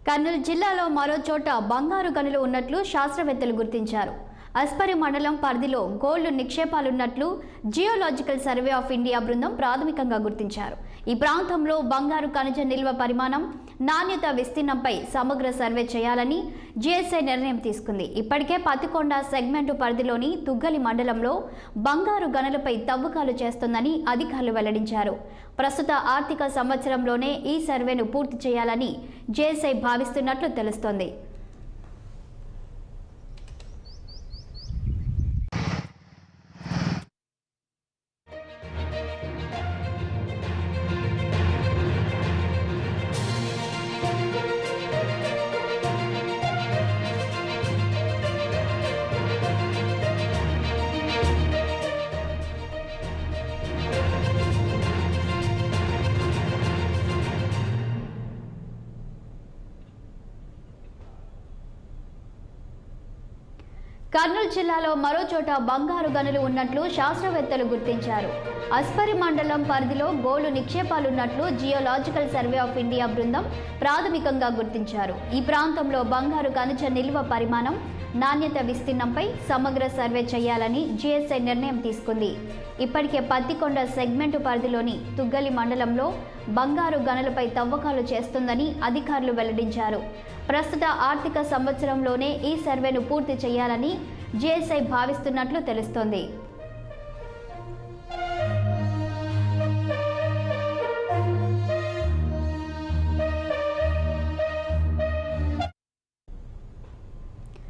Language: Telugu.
కర్నూలు జిల్లాలో మరో చోట బంగారు గనులు ఉన్నట్లు శాస్త్రవేత్తలు గుర్తించారు. అస్పరి మండలం పరిధిలో గోల్డ్ నిక్షేపాలున్నట్లు జియోలాజికల్ సర్వే ఆఫ్ ఇండియా బృందం ప్రాథమికంగా గుర్తించారు. ఈ ప్రాంతంలో బంగారు ఖనిజ నిల్వ పరిమాణం, నాణ్యత, విస్తీర్ణంపై సమగ్ర సర్వే చేయాలని జిఎస్ఐ నిర్ణయం తీసుకుంది. ఇప్పటికే పత్తికొండ సెగ్మెంటు పరిధిలోని తుగ్గలి మండలంలో బంగారు గనులపై తవ్వకాలు చేస్తోందని అధికారులు వెల్లడించారు. ప్రస్తుత ఆర్థిక సంవత్సరంలోనే ఈ సర్వేను పూర్తి చేయాలని జిఎస్ఐ భావిస్తున్నట్లు తెలుస్తోంది. కర్నూలు జిల్లాలో మరో చోట బంగారు గనులు ఉన్నట్లు శాస్త్రవేత్తలు గుర్తించారు. అస్పరి మండలం పరిధిలో గోల్డ్ నిక్షేపాలున్నట్లు జియోలాజికల్ సర్వే ఆఫ్ ఇండియా బృందం ప్రాథమికంగా గుర్తించారు. ఈ ప్రాంతంలో బంగారు ఖనిజ నిల్వ పరిమాణం, నాణ్యత, విస్తీర్ణంపై సమగ్ర సర్వే చేయాలని జిఎస్ఐ నిర్ణయం తీసుకుంది. ఇప్పటికే పత్తికొండ సెగ్మెంటు పరిధిలోని తుగ్గలి మండలంలో బంగారు గనులపై తవ్వకాలు చేస్తుందని అధికారులు వెల్లడించారు. ప్రస్తుత ఆర్థిక సంవత్సరంలోనే ఈ సర్వేను పూర్తి చేయాలని జిఎస్ఐ భావిస్తున్నట్లు తెలుస్తోంది.